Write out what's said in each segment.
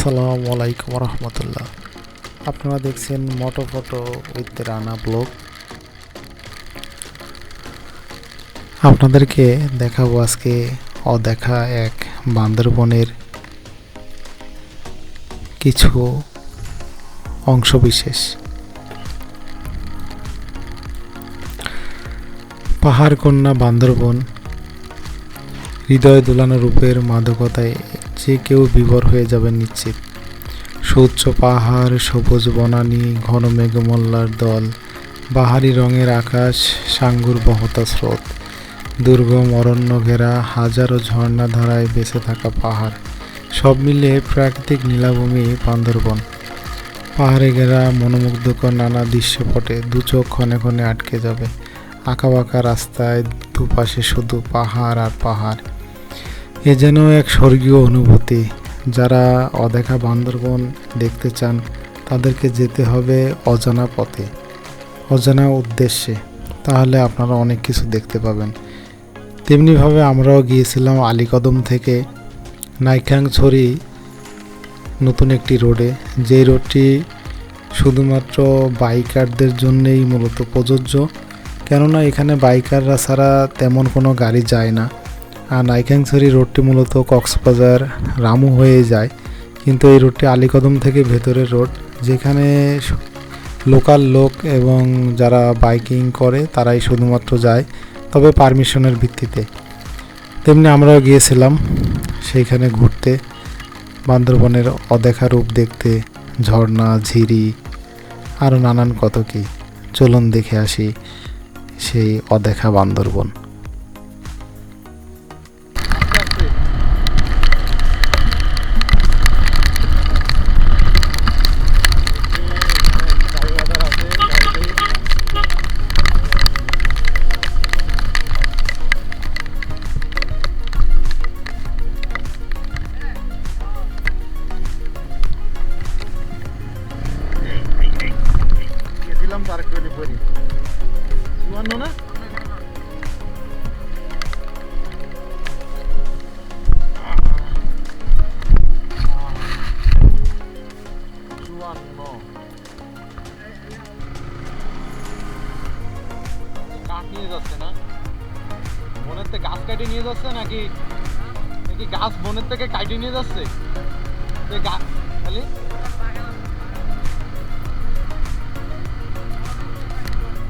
আসসালামু আলাইকুম রহমতুল্লাহ। আপনারা দেখছেন মোটো ফটো উইথ রানা ব্লগ। আপনাদেরকে দেখাবো আজকে অদেখা এক বান্দরবনের কিছু অংশবিশেষ। পাহাড় কন্যা বান্দরবন হৃদয় দোলানো রূপের মাদকতায় যে কেউ বিভোর হয়ে যাবে নিশ্চিত। সুউচ্চ পাহাড়, সবুজ বনানী, ঘন মেঘমল্লার দল, বাহারি রঙের আকাশ, সাঙ্গুর বহতা স্রোত, দুর্গম অরণ্য ঘেরা হাজারো ঝর্ণা ধারায় বেঁচে থাকা পাহাড়, সব মিলিয়ে প্রাকৃতিক নীলাভূমি বান্দরবন। পাহাড়ে ঘেরা মনোমুগ্ধকর নানা দৃশ্যপটে দু চোখ ক্ষণে ক্ষণে আটকে যাবে। আঁকাবাঁকা রাস্তায় দুপাশে শুধু পাহাড় আর পাহাড়। এ যেন এক স্বর্গীয় অনুভূতি। যারা অদেখা বান্দরবন দেখতে চান তাদেরকে যেতে হবে অজানা পথে, অজানা উদ্দেশ্যে, তাহলে আপনারা অনেক কিছু দেখতে পাবেন। তেমনিভাবে আমরাও গিয়েছিলাম আলীকদম থেকে নাইক্ষ্যংছড়ি নতুন একটি রোডে, যেই রোডটি শুধুমাত্র বাইকারদের জন্যেই মূলত প্রযোজ্য, কেননা এখানে বাইকাররা ছাড়া তেমন কোনো গাড়ি যায় না। আর নাইক্ষ্যংছড়ি রোডটি মূলত কক্সবাজার রামু হয়ে যায়, কিন্তু এই রোডটি আলীকদম থেকে ভেতরের রোড, যেখানে লোকাল লোক এবং যারা বাইকিং করে তারাই শুধুমাত্র যায়, তবে পারমিশনের ভিত্তিতে। তেমনি আমরাও গিয়েছিলাম সেইখানে ঘুরতে, বান্দরবনের অদেখা রূপ দেখতে, ঝর্ণা, ঝিরি, আরও নানান কত কি। চলুন দেখে আসি সেই অদেখা বান্দরবন। নিয়ে যাচ্ছে না বনের থেকে গাছ কাটিয়ে নিয়ে যাচ্ছে নাকি নাকি গাছ বনের থেকে কাটিয়ে নিয়ে যাচ্ছে খালি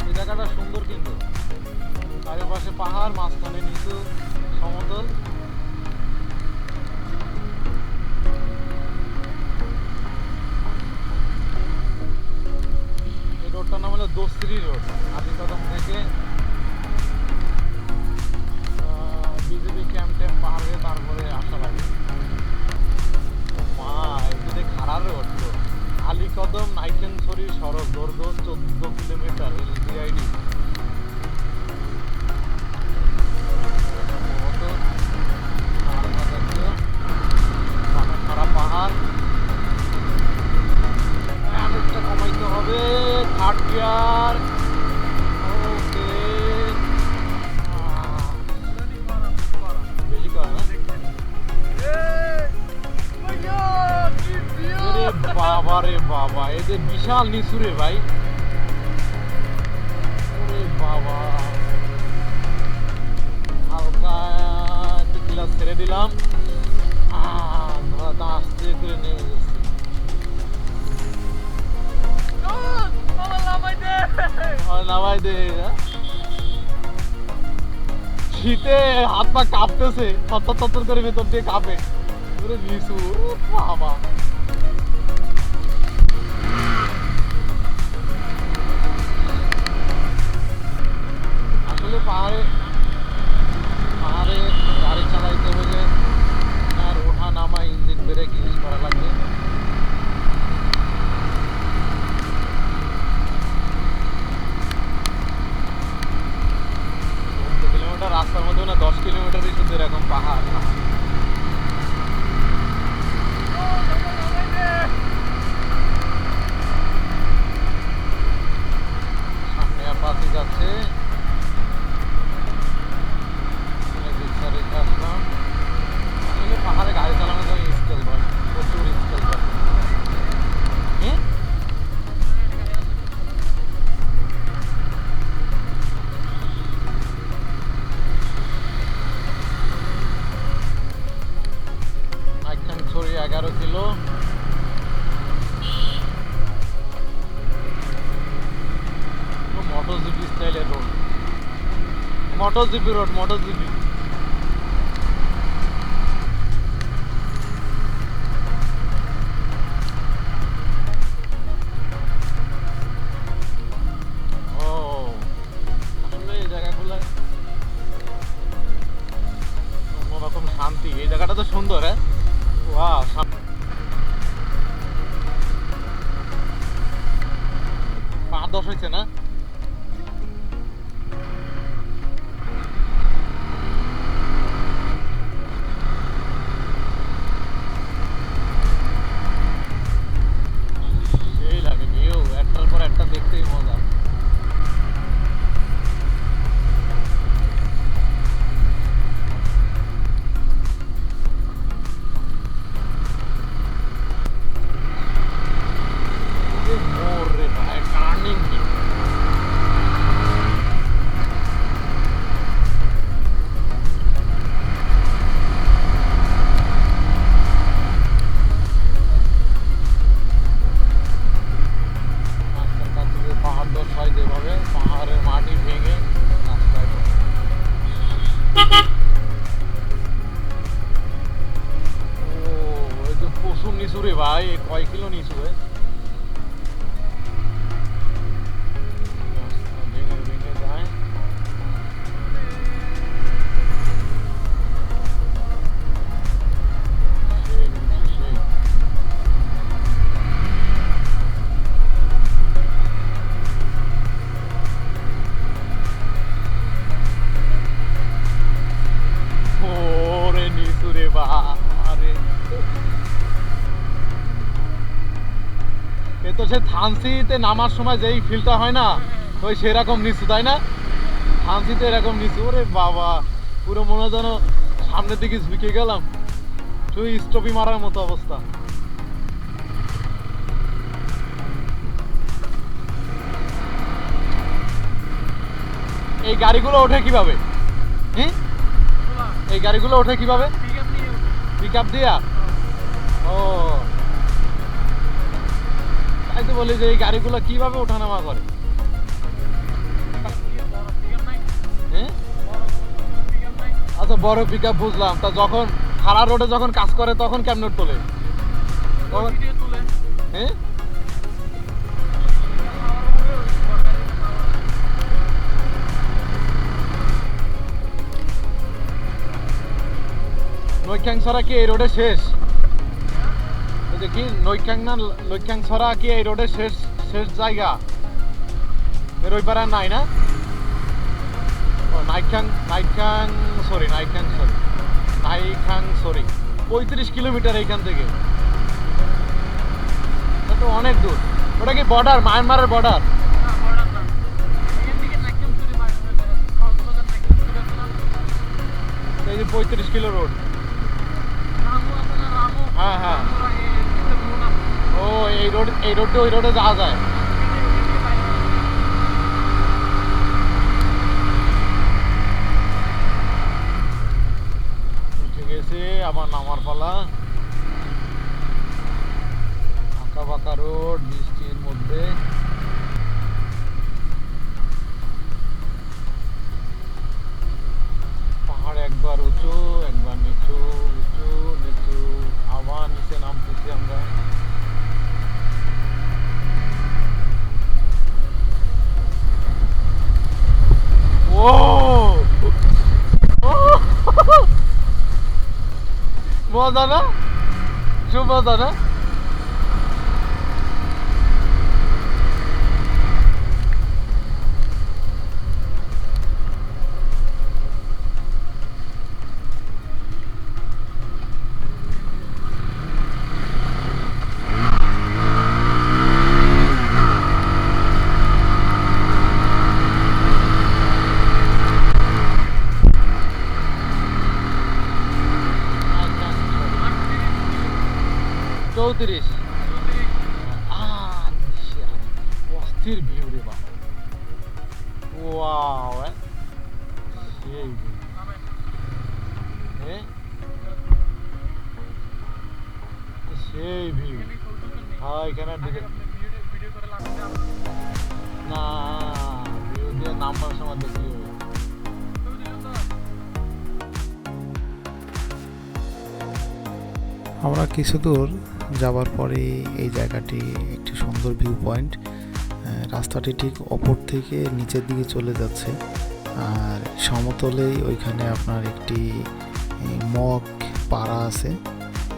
এই জায়গাটা সুন্দর, কিন্তু চারিপাশে পাহাড়, মাঝখানে নিচু সমতল। এই রোডটার নাম হলো দোস্ত্রি রোড। আলীকদম থেকে বিজেপি ক্যাম্প পাহাড়ে তারপরে আসা লাগে। মা এখানে খারাপ রোড তো। আলীকদম নাইক্ষ্যংছড়ি সড়ক দৈর্ঘ্য 14 কিলোমিটার, এলজিআইডি। খারাপ পাহাড় কমাইতে হবে, থার্ড গিয়ার। ওকে, বেশি করে না। বাবা রে বাবা, এদের বিশাল নিচু রে ভাই। ওরে বাবা, হালকা একটু ক্লাস ছেড়ে দিলাম, আস্তে করে নিয়ে যাচ্ছি। নামাই দে। শীতে হাত পা কাঁপতেছে, থর থর করে ভেতর দিয়ে কাঁপে। নিচু বাবা, আসলে পাহাড়ে গাড়ি চালাইতে হলে আর ওঠা নামা, ইঞ্জিন ব্রেক ইউজ করা লাগবে। রাস্তার মধ্যে না 10 কিলোমিটারই শুধু এরকম পাহাড়। সামনে আপাতত যাচ্ছে 11 কিলো। মোটরজিপি স্টাইলের রোড, মোটরজিপি রোড, মোটরজিপি। ও আসলে এই জায়গাগুলো অন্যরকম শান্তি। এই জায়গাটা তো সুন্দর। হ্যাঁ, ওয়াও। পা 10 হয়েছে না? সেই লাগে ভিউ, একটার পর একটা দেখতেই মজা। মোর রে ভাই, টার্নিং কি! রাস্তার কাছে যে পাহাড় দশ হয় যেভাবে, পাহাড়ের মাটি ভেঙে রাস্তায় ঢোকে। ও এই যে প্রচুর নিচু রে ভাই, এ কয় কিলো নিচু? রাস্তা ভেঙে ভেঙে যায়। সেই নিচু, সেই। ওরে নিচু রে বাবারে। এ তো সে থানসিতে নামার সময় যেই ফিলটা হয় না, ওই সেরকম নিচু, তাই না? থানসিতে এরকম নিচু। ওরে বাবা, পুরো মনে হয় যেন সামনের দিকে ঝুঁকে গেলাম, শুধু স্টপি মারার মতো অবস্থা। এই গাড়িগুলো ওঠে কিভাবে? হ্যাঁ, এই গাড়িগুলো ওঠে কিভাবে? পিক আপ দিয়া? ও তাই তো বলি যে এই গাড়িগুলো কিভাবে ওঠানামা করে। হ্যাঁ, আচ্ছা, বড় পিক আপ বুঝলাম। তা যখন খাড়া রোডে যখন কাজ করে তখন কেমন তোলে? হ্যাঁ, নৈখ্যাং ছড়া কি এই রোডে শেষ? ওই যে কি নৈখ্যাং না নৈখ্যাং ছড়া কি এই রোডে শেষ শেষ জায়গা? এর ওই পারে আর নাই না? ও নাইখ্যাং, নাইখ্যাং সরি, নাইখ্যাং সরি, নাইখ্যাং সরি। 35 কিলোমিটার এইখান থেকে, এটা তো অনেক দূর। ওটা কি বর্ডার, মায়ানমারের বর্ডার? এই যে 35 কিলো রোড। হ্যাঁ হ্যাঁ, ও এই রোড, এই রোডে ওই রোডে যাওয়া যায়। উঠে গেছে, আবার নামার পালা। আঁকা বাঁকা রোড, বৃষ্টির মধ্যে। পাহাড় একবার উঁচু, একবার নিচু, উঁচু নিচু, আবার নিচে নামতেছি আমরা। ও মজা না? খুব মজা না? আচ্ছা, 34। অস্থির ভিউ রে বাবা, ওয়াও, সেই ভিউ। সেই ভিউ। হ্যাঁ এখানে না ভিউ দিয়ে নাম্বার সময় দেখলি হবে। আমরা কিছু দূর যাওয়ার পরে এই জায়গাটি একটি সুন্দর ভিউ পয়েন্ট। রাস্তাটি ঠিক ওপর থেকে নিচের দিকে চলে যাচ্ছে, আর সমতলেই ওইখানে আপনার একটি মগ পাড়া আছে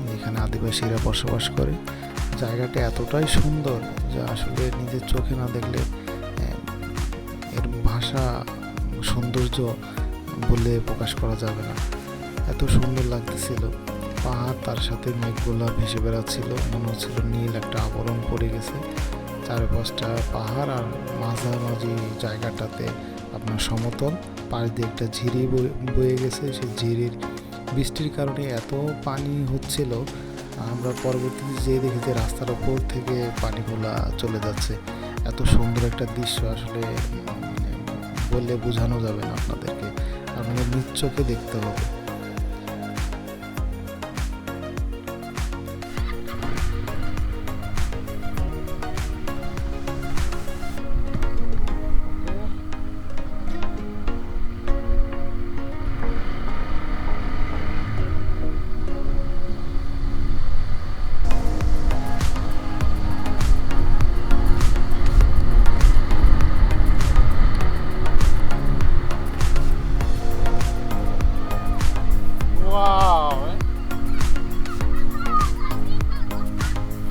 যেখানে আদিবাসীরা বসবাস করে। জায়গাটা এতটাই সুন্দর যা আসলে নিজের চোখে না দেখলে এর ভাষা সৌন্দর্য বলে প্রকাশ করা যাবে না। এত সুন্দর লাগতেছিল। পাহাড়, তার সাথে মেঘগুলা ভেসে বেড়াচ্ছিল, মনে হচ্ছিল নীল একটা আবরণ পড়ে গেছে চারপাশটা পাহাড়, আর মাঝামাঝি জায়গাটাতে আপনার সমতল, পাশ দিয়ে একটা ঝিরি বয়ে গেছে। সেই ঝিরির বৃষ্টির কারণে এত পানি হচ্ছিল, আমরা পরবর্তীতে যেয়ে দেখি যে রাস্তার ওপর থেকে পানিগুলা চলে যাচ্ছে। এত সুন্দর একটা দৃশ্য আসলে বললে বোঝানো যাবে না আপনাদেরকে, আপনাদের নিজ চোখে দেখতে হবে।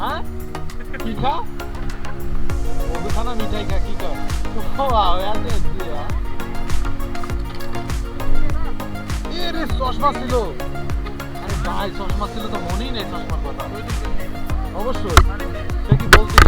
হ্যাঁ কি খা মধু খানা মিঠাই খা কি কর রে চশমা ছিল। আরে ভাই চশমা ছিল তো মনেই নেই চশমার কথা। অবশ্যই সে কি বলছিল।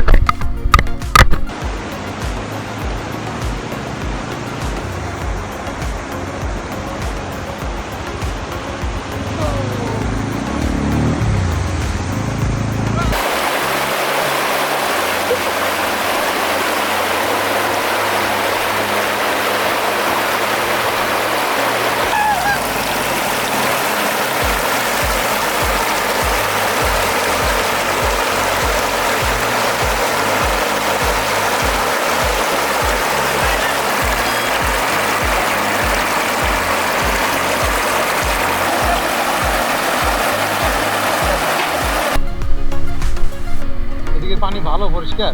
পানি ভালো পরিষ্কার।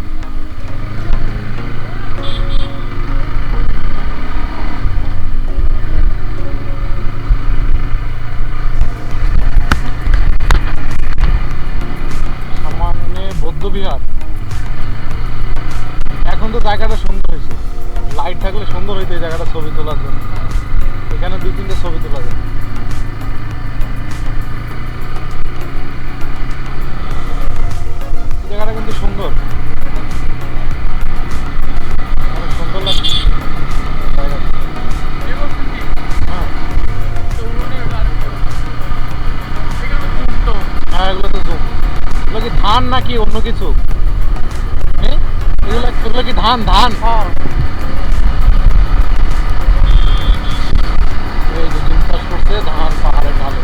সামনে বৌদ্ধবিহার। এখন তো জায়গাটা সুন্দর হয়েছে, লাইট থাকলে সুন্দর হইতো এই জায়গাটা ছবি তোলার জন্য। এখানে 2-3টে ছবি তোলা যায়। জায়গাটা কিন্তু সুন্দর, অনেক সুন্দর লাগছে। হ্যাঁ এগুলো তো জুম। এগুলো কি ধান নাকি অন্য কিছু? এগুলো কি ধান? ধান এই যে জুম চাষ করছে ধান পাহাড়ের ঢালে।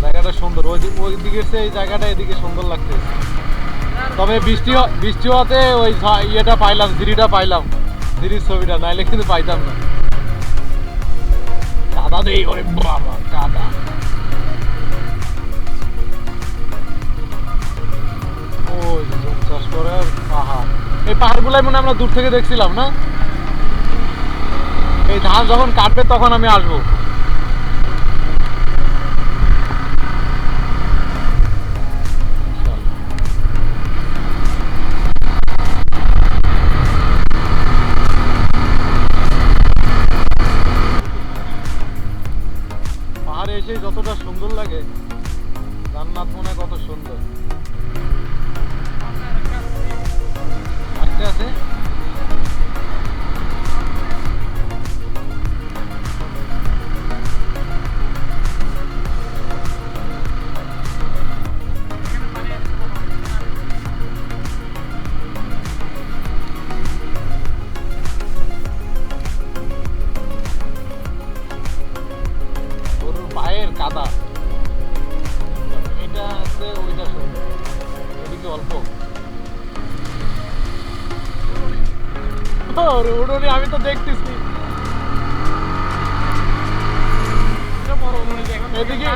জায়গাটা সুন্দর, ওই দিকের চেয়ে এই জায়গাটা এদিকে সুন্দর লাগছে। তবে বৃষ্টি হতে ওই ইয়েটা পাইলাম, ঝিরিটা পাইলাম, ঝিরির ছবিটা, নাইলে কিন্তু পাইতাম না। কাদা দেই, ওরে বাবা কাদা। ওই জুম চাষ করে পাহাড়, এই পাহাড়গুলাই মনে আমরা দূর থেকে দেখছিলাম না। এই ধান যখন কাটবে তখন আমি আসবো। পাহাড়ে এসে যতটা সুন্দর লাগে, জান্নাত মনে হয় কত সুন্দর। আস্তে আস্তে ওরে উড়ুনি আমি তো দেখতেছি এদিকে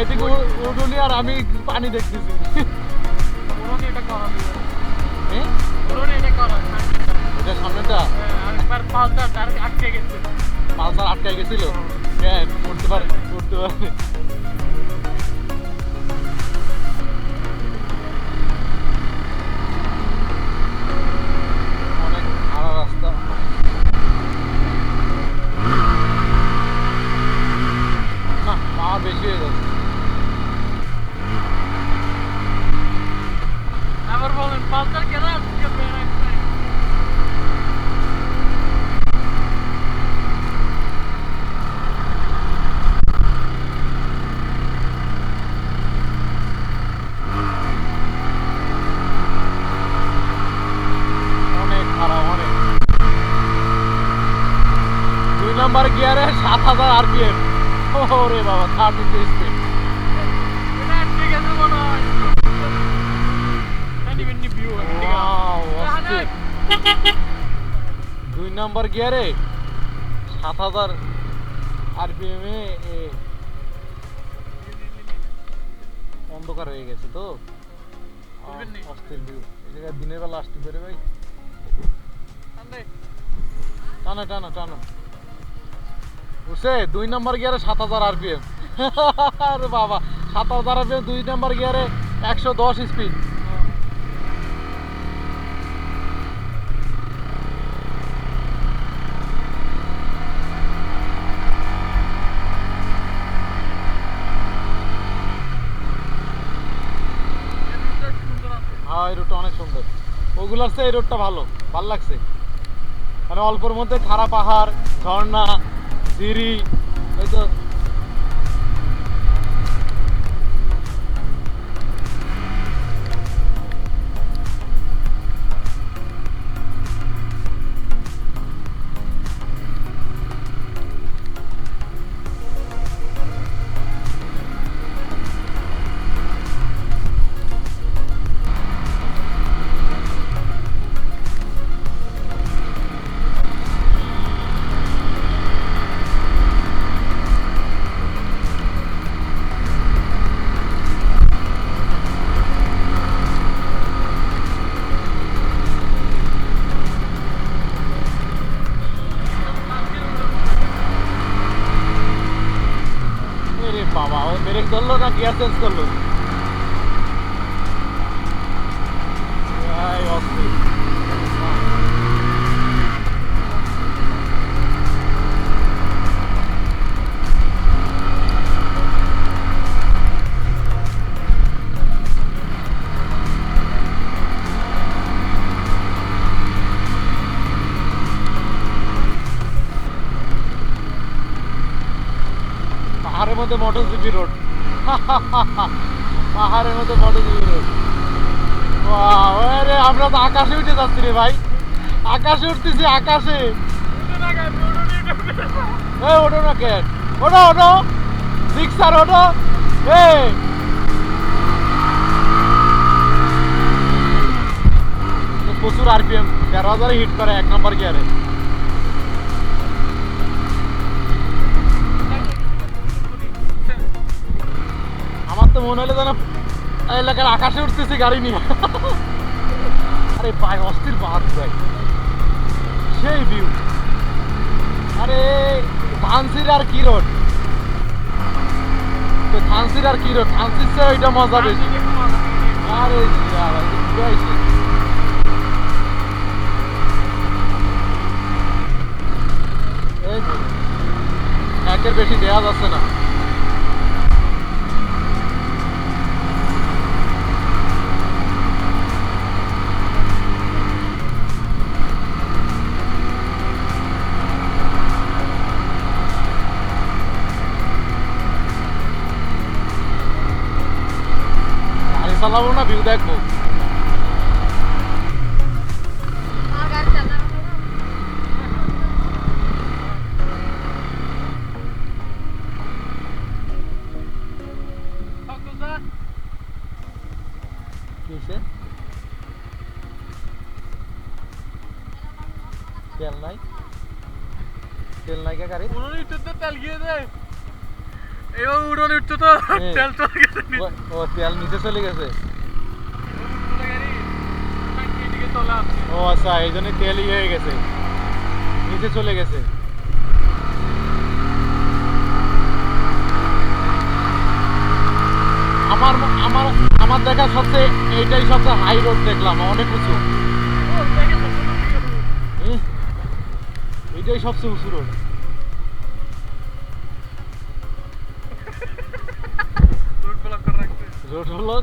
এদিকে উড়ুনি আর আমি পানি দেখতেছি এটা সামনেটা পালসার আটকে গেছিল কেন উঠতে পারে অনেক খারাপ রাস্তা না পা বেশি হয়ে যাচ্ছে আবার বলেন পালসার কেন আজকে অনেক খারাপ অনেক 2 নাম্বার গিয়ারে 7000 আরপিএম ওরে বাবা 30 স্পিড এটা ঠিক আছে মনে হয় নিবেন ভিউ ওয়াও অস্থির 2 নাম্বার গিয়ারে 7000 আরপিএম এ অন্ধকার হয়ে গেছে তো অস্থির ভিউ এই জায়গায় দিনের বেলা আসতে পারে ভাই টানা টানা টানা উঠছে 2 নাম্বার গিয়ারে 7000 আরপিএম আরে বাবা 7000 আরপিএম 2 নাম্বার গিয়ারে 110 স্পিড হ্যাঁ এই রোডটা অনেক সুন্দর ওগুলার চেয়ে এই রোডটা ভালো লাগছে মানে অল্পর মধ্যে খাড়া পাহাড় ঝর্ণা সিঁড়ি এই তো আরে বাবা ও ব্রেক ধরলো না গিয়ার চেঞ্জ করলো এই অস্থির পাহাড়ের মধ্যে মোটরজিপি রোড পাহাড়ের মধ্যে মোটরজিপি রোড আরে আমরা তো আকাশে উঠে যাচ্ছি রে ভাই আকাশে উঠতেছি আকাশে ওঠো না কেন ওঠো ওঠো সিক্সার ওঠো প্রচুর আরপিএম 13,000 হিট করে 1 নাম্বার গিয়ারে আমার তো মনে হলো যেন এলাকার আকাশে উঠতেছি গাড়ি নিয়ে আরে ভাই অস্থির বাদ ভাই সেই ভিউ আরে ধানসির আর কি রোড ধানসির আর কি রোড ধানসির চেয়ে ওইটা মজা বেশি আরে ঘুরাইছে একের বেশি দেওয়া যাচ্ছে না চালাবো না ভিউ দেখবো তেল নাই, তেল নাই কে গাড়ি? উড়োনি উঠতে তো তেল গিয়ে দেয়। এবার উড়োনি উঠতে তো তেল চলে গেছে নিচে। ও তেল নিচে চলে গেছে। গাড়ি এদিকে চলে আসছে। ও আচ্ছা, এই জন্য তেল ইয়ে হয়ে গেছে, নিচে চলে গেছে। আমার আমার আমার দেখা সবচেয়ে এইটাই সবচেয়ে হাই রোড দেখলাম, অনেক উঁচু। ও দেখে তো কোনো দিকে রোড। এইটাই সবচেয়ে উঁচু রোড। রোড ব্লক করে রাখছে। রোড হলো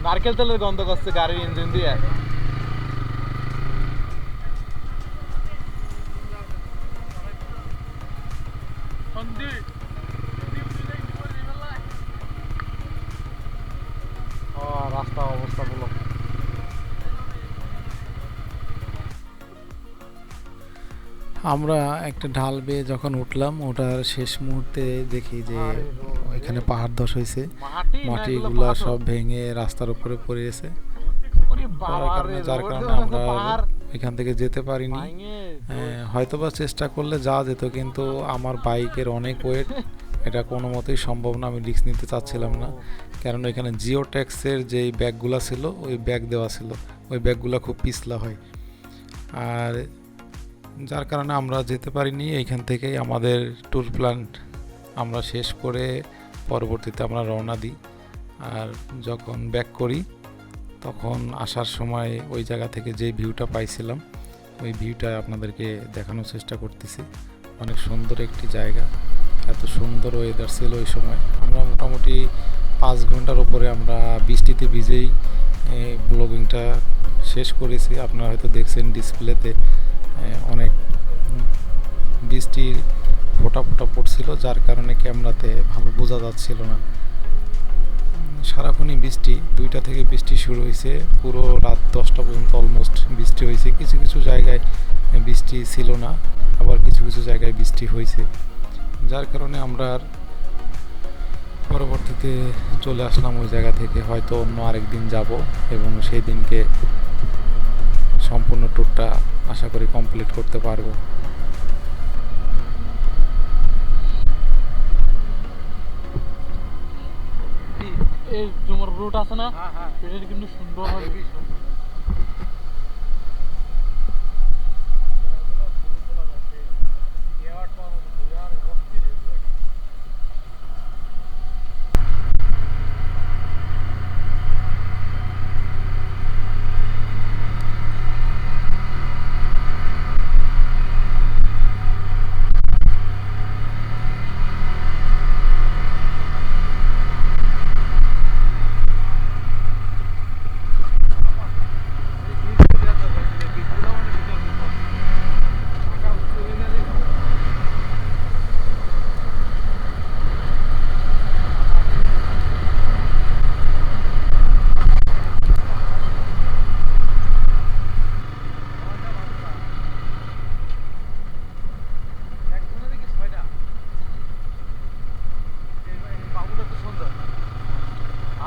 নারকেল তেলের গন্ধ করছে গাড়ির ইঞ্জিন দিয়ে। সন্ধি ও রাস্তা অবস্থা বলো। আমরা একটা ঢাল বেয়ে যখন উঠলাম, ওটার শেষ মুহূর্তে দেখি যে এখানে পাহাড় ধস হয়েছে, মাটিগুলা সব ভেঙে রাস্তার উপরে পড়ে গেছে। যার কারণে আমরা এখান থেকে যেতে পারিনি। হয়তোবা চেষ্টা করলে যাওয়া যেত, কিন্তু আমার বাইকের অনেক ওয়েট, এটা কোনো মতেই সম্ভব না। আমি রিস্ক নিতে চাচ্ছিলাম না, কারণ এখানে জিও ট্যাক্সের যেই ব্যাগগুলো ছিল ওই ব্যাগ দেওয়া ছিল, ওই ব্যাগগুলো খুব পিছলা হয়। আর যার কারণে আমরা যেতে পারিনি। এইখান থেকেই আমাদের ট্যুর প্ল্যান আমরা শেষ করে পরবর্তীতে আমরা রওনা দিই। আর যখন ব্যাক করি তখন আসার সময় ওই জায়গা থেকে যে ভিউটা পাইছিলাম ওই ভিউটা আপনাদেরকে দেখানোর চেষ্টা করতেছি। অনেক সুন্দর একটি জায়গা, এত সুন্দর ওয়েদার ছিল ওই সময়। আমরা মোটামুটি 5 ঘন্টার উপরে আমরা বৃষ্টিতে ভিজেই ব্লগিংটা শেষ করেছি। আপনারা হয়তো দেখছেন ডিসপ্লেতে অনেক বৃষ্টির ফোঁটা ফোঁটা পড়ছিল, যার কারণে ক্যামেরাতে ভালো বোঝা যাচ্ছিল না। সারাক্ষণই বৃষ্টি, 2টা থেকে বৃষ্টি শুরু হয়েছে, পুরো রাত 10টা পর্যন্ত অলমোস্ট বৃষ্টি হয়েছে। কিছু কিছু জায়গায় বৃষ্টি ছিল না, আবার কিছু কিছু জায়গায় বৃষ্টি হয়েছে, যার কারণে আমরা পরবর্তীতে চলে আসলাম ওই জায়গা থেকে। হয়তো অন্য আরেকদিন যাব এবং সেই দিনকে সম্পূর্ণ ট্যুরটা আশা করি কমপ্লিট করতে পারবো। এই তোমার রুট আছে না, এটা কিন্তু সুন্দর হবে।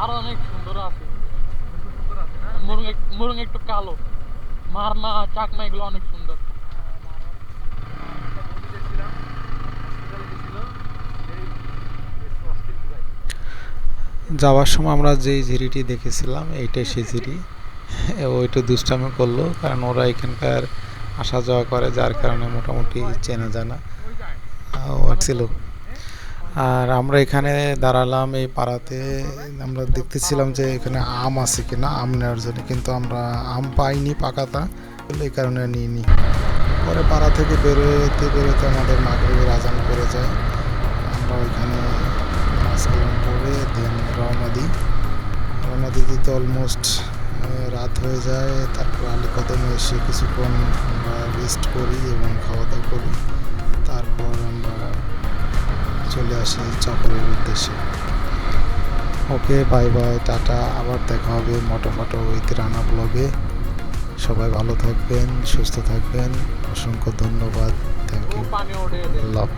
আর অনেক সুন্দর আছে, মুরুং একটু কালো, মারনা চাকমা এগুলো অনেক সুন্দর। যাওয়ার সময় আমরা যেই ঝিরিটি দেখেছিলাম এইটাই সেই ঝিরি। ওইটা দুষ্টামি করলো, কারণ ওরা এখানকার আসা যাওয়া করে, যার কারণে মোটামুটি চেনা জানা ছিল। আর আমরা এখানে দাঁড়ালাম এই পাড়াতে, আমরা দেখতেছিলাম যে এখানে আম আছে কিনা আম নেওয়ার জন্য, কিন্তু আমরা আম পাইনি পাকাতা, এই কারণে নিইনি। পরে পাড়া থেকে বেরোতে বেরোতে আমাদের মাগরিবের আজান পড়ে যায়। আমরা ওইখানে নামাজ কালাম পড়ে দেন রওনা দিতে দিতে অলমোস্ট রাত হয়ে যায়। তারপর আলীকদমে এসে কিছুক্ষণ আমরা রেস্ট করি এবং খাওয়া দাওয়া করি। তারপর আমরা চলে আসি চকরের উদ্দেশ্যে। ওকে, বাই বাই, টাটা, আবার দেখা হবে মোটো উইথ রানা ব্লগে। সবাই ভালো থাকবেন, সুস্থ থাকবেন, অসংখ্য ধন্যবাদ, থ্যাংক ইউ, লাভ।